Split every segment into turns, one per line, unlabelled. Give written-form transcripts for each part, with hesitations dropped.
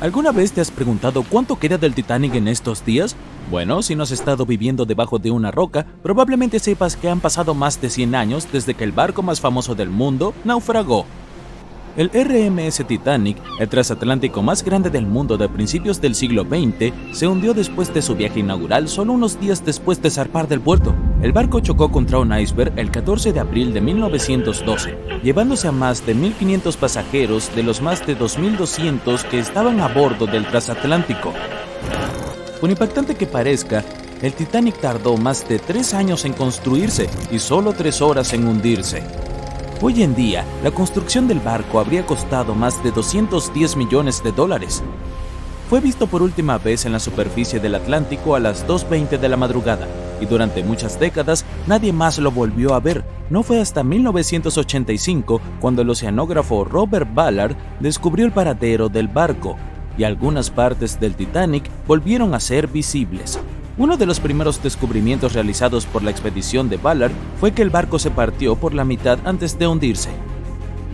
¿Alguna vez te has preguntado cuánto queda del Titanic en estos días? Bueno, si no has estado viviendo debajo de una roca, probablemente sepas que han pasado más de 100 años desde que el barco más famoso del mundo naufragó. El RMS Titanic, el transatlántico más grande del mundo de principios del siglo XX, se hundió después de su viaje inaugural solo unos días después de zarpar del puerto. El barco chocó contra un iceberg el 14 de abril de 1912, llevándose a más de 1.500 pasajeros de los más de 2.200 que estaban a bordo del transatlántico. Por impactante que parezca, el Titanic tardó más de 3 años en construirse y solo 3 horas en hundirse. Hoy en día, la construcción del barco habría costado más de $210 millones. Fue visto por última vez en la superficie del Atlántico a las 2:20 de la madrugada, y durante muchas décadas nadie más lo volvió a ver. No fue hasta 1985 cuando el oceanógrafo Robert Ballard descubrió el paradero del barco, y algunas partes del Titanic volvieron a ser visibles. Uno de los primeros descubrimientos realizados por la expedición de Ballard fue que el barco se partió por la mitad antes de hundirse.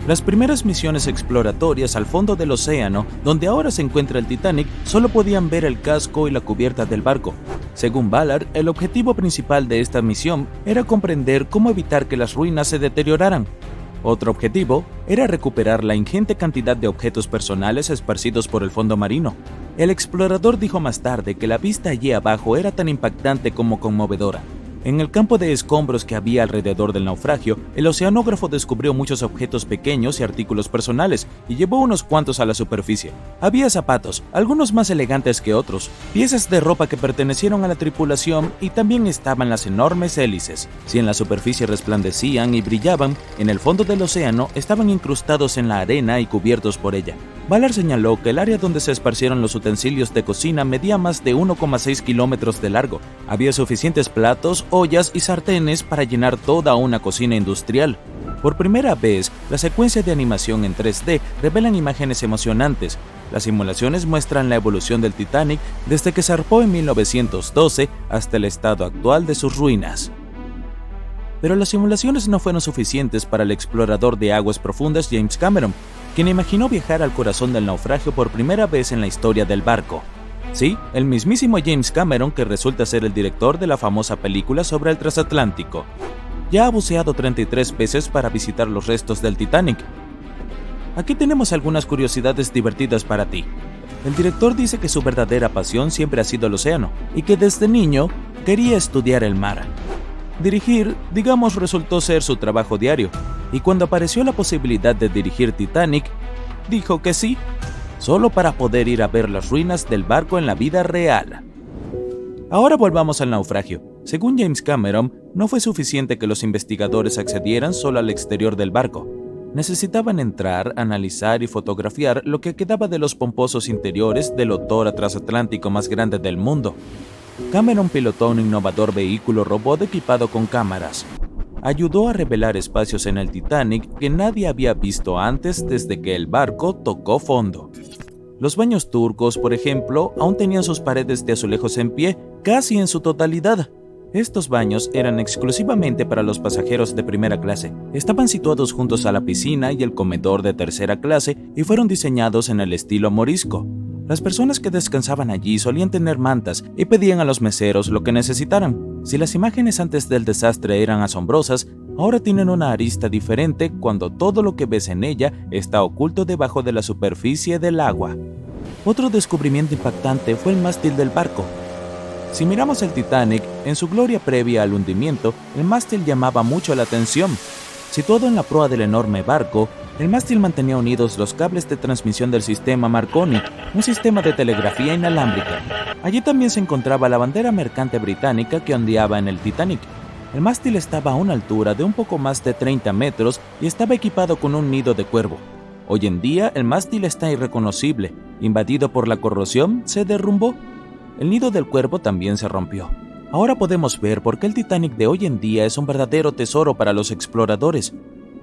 Las primeras misiones exploratorias al fondo del océano, donde ahora se encuentra el Titanic, solo podían ver el casco y la cubierta del barco. Según Ballard, el objetivo principal de esta misión era comprender cómo evitar que las ruinas se deterioraran. Otro objetivo era recuperar la ingente cantidad de objetos personales esparcidos por el fondo marino. El explorador dijo más tarde que la vista allí abajo era tan impactante como conmovedora. En el campo de escombros que había alrededor del naufragio, el oceanógrafo descubrió muchos objetos pequeños y artículos personales, y llevó unos cuantos a la superficie. Había zapatos, algunos más elegantes que otros, piezas de ropa que pertenecieron a la tripulación, y también estaban las enormes hélices. Si en la superficie resplandecían y brillaban, en el fondo del océano estaban incrustados en la arena y cubiertos por ella. Ballard señaló que el área donde se esparcieron los utensilios de cocina medía más de 1,6 kilómetros de largo. Había suficientes platos, ollas y sartenes para llenar toda una cocina industrial. Por primera vez, la secuencia de animación en 3D revelan imágenes emocionantes. Las simulaciones muestran la evolución del Titanic desde que zarpó en 1912 hasta el estado actual de sus ruinas. Pero las simulaciones no fueron suficientes para el explorador de aguas profundas James Cameron, quien imaginó viajar al corazón del naufragio por primera vez en la historia del barco. Sí, el mismísimo James Cameron, que resulta ser el director de la famosa película sobre el transatlántico. Ya ha buceado 33 veces para visitar los restos del Titanic. Aquí tenemos algunas curiosidades divertidas para ti. El director dice que su verdadera pasión siempre ha sido el océano, y que desde niño quería estudiar el mar. Dirigir, digamos, resultó ser su trabajo diario, y cuando apareció la posibilidad de dirigir Titanic, dijo que sí, solo para poder ir a ver las ruinas del barco en la vida real. Ahora volvamos al naufragio. Según James Cameron, no fue suficiente que los investigadores accedieran solo al exterior del barco. Necesitaban entrar, analizar y fotografiar lo que quedaba de los pomposos interiores del otrora transatlántico más grande del mundo. Cameron pilotó un innovador vehículo robot equipado con cámaras. Ayudó a revelar espacios en el Titanic que nadie había visto antes desde que el barco tocó fondo. Los baños turcos, por ejemplo, aún tenían sus paredes de azulejos en pie, casi en su totalidad. Estos baños eran exclusivamente para los pasajeros de primera clase. Estaban situados juntos a la piscina y el comedor de tercera clase y fueron diseñados en el estilo morisco. Las personas que descansaban allí solían tener mantas y pedían a los meseros lo que necesitaran. Si las imágenes antes del desastre eran asombrosas, ahora tienen una arista diferente cuando todo lo que ves en ella está oculto debajo de la superficie del agua. Otro descubrimiento impactante fue el mástil del barco. Si miramos el Titanic, en su gloria previa al hundimiento, el mástil llamaba mucho la atención. Situado en la proa del enorme barco, el mástil mantenía unidos los cables de transmisión del sistema Marconi, un sistema de telegrafía inalámbrica. Allí también se encontraba la bandera mercante británica que ondeaba en el Titanic. El mástil estaba a una altura de un poco más de 30 metros y estaba equipado con un nido de cuervo. Hoy en día, el mástil está irreconocible. Invadido por la corrosión, se derrumbó. El nido del cuervo también se rompió. Ahora podemos ver por qué el Titanic de hoy en día es un verdadero tesoro para los exploradores.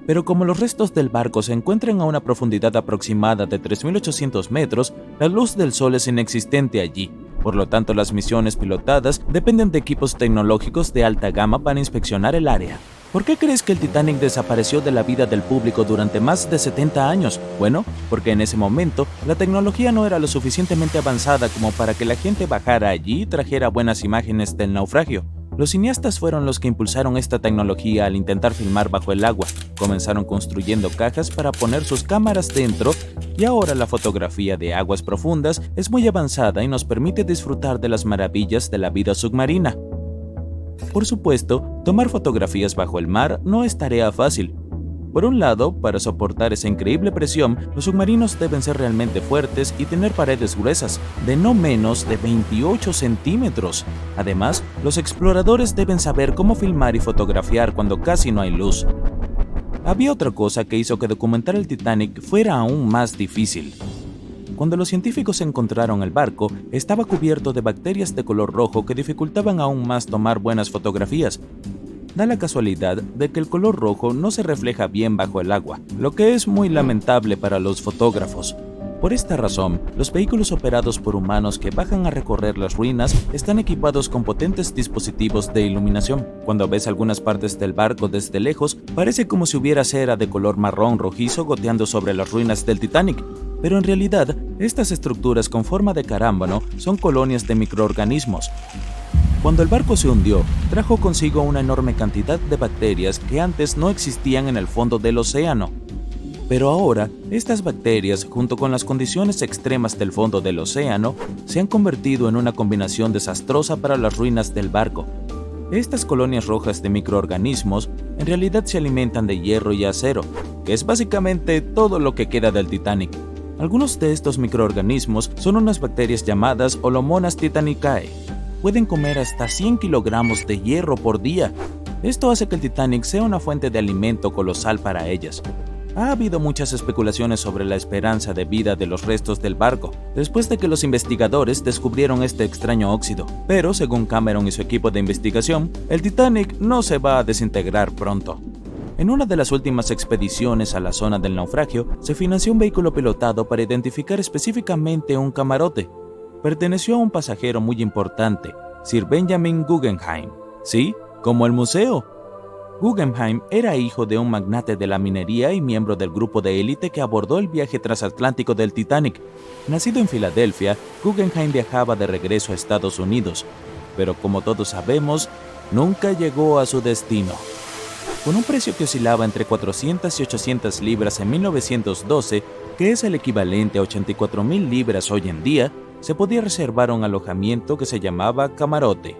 Pero como los restos del barco se encuentran a una profundidad aproximada de 3.800 metros, la luz del sol es inexistente allí. Por lo tanto, las misiones pilotadas dependen de equipos tecnológicos de alta gama para inspeccionar el área. ¿Por qué crees que el Titanic desapareció de la vida del público durante más de 70 años? Bueno, porque en ese momento la tecnología no era lo suficientemente avanzada como para que la gente bajara allí y trajera buenas imágenes del naufragio. Los cineastas fueron los que impulsaron esta tecnología al intentar filmar bajo el agua. Comenzaron construyendo cajas para poner sus cámaras dentro y ahora la fotografía de aguas profundas es muy avanzada y nos permite disfrutar de las maravillas de la vida submarina. Por supuesto, tomar fotografías bajo el mar no es tarea fácil. Por un lado, para soportar esa increíble presión, los submarinos deben ser realmente fuertes y tener paredes gruesas, de no menos de 28 centímetros. Además, los exploradores deben saber cómo filmar y fotografiar cuando casi no hay luz. Había otra cosa que hizo que documentar el Titanic fuera aún más difícil. Cuando los científicos encontraron el barco, estaba cubierto de bacterias de color rojo que dificultaban aún más tomar buenas fotografías. Da la casualidad de que el color rojo no se refleja bien bajo el agua, lo que es muy lamentable para los fotógrafos. Por esta razón, los vehículos operados por humanos que bajan a recorrer las ruinas están equipados con potentes dispositivos de iluminación. Cuando ves algunas partes del barco desde lejos, parece como si hubiera cera de color marrón rojizo goteando sobre las ruinas del Titanic. Pero en realidad, estas estructuras con forma de carámbano son colonias de microorganismos. Cuando el barco se hundió, trajo consigo una enorme cantidad de bacterias que antes no existían en el fondo del océano. Pero ahora, estas bacterias, junto con las condiciones extremas del fondo del océano, se han convertido en una combinación desastrosa para las ruinas del barco. Estas colonias rojas de microorganismos en realidad se alimentan de hierro y acero, que es básicamente todo lo que queda del Titanic. Algunos de estos microorganismos son unas bacterias llamadas Holomonas titanicae. Pueden comer hasta 100 kilogramos de hierro por día. Esto hace que el Titanic sea una fuente de alimento colosal para ellas. Ha habido muchas especulaciones sobre la esperanza de vida de los restos del barco, después de que los investigadores descubrieron este extraño óxido. Pero, según Cameron y su equipo de investigación, el Titanic no se va a desintegrar pronto. En una de las últimas expediciones a la zona del naufragio, se financió un vehículo pilotado para identificar específicamente un camarote. Perteneció a un pasajero muy importante, Sir Benjamin Guggenheim. Sí, como el museo. Guggenheim era hijo de un magnate de la minería y miembro del grupo de élite que abordó el viaje transatlántico del Titanic. Nacido en Filadelfia, Guggenheim viajaba de regreso a Estados Unidos, pero como todos sabemos, nunca llegó a su destino. Con un precio que oscilaba entre 400 y 800 libras en 1912, que es el equivalente a 84,000 libras hoy en día, se podía reservar un alojamiento que se llamaba camarote.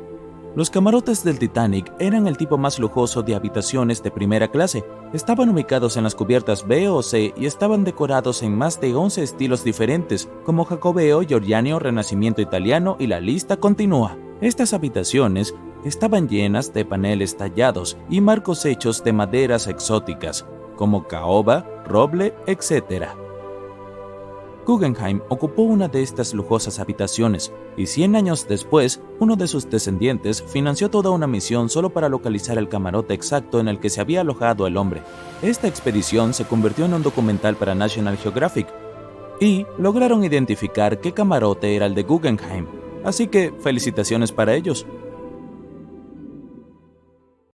Los camarotes del Titanic eran el tipo más lujoso de habitaciones de primera clase. Estaban ubicados en las cubiertas B o C y estaban decorados en más de 11 estilos diferentes, como jacobeo, georgiano, renacimiento italiano y la lista continúa. Estas habitaciones estaban llenas de paneles tallados y marcos hechos de maderas exóticas, como caoba, roble, etc. Guggenheim ocupó una de estas lujosas habitaciones y 100 años después, uno de sus descendientes financió toda una misión solo para localizar el camarote exacto en el que se había alojado el hombre. Esta expedición se convirtió en un documental para National Geographic y lograron identificar qué camarote era el de Guggenheim, así que felicitaciones para ellos.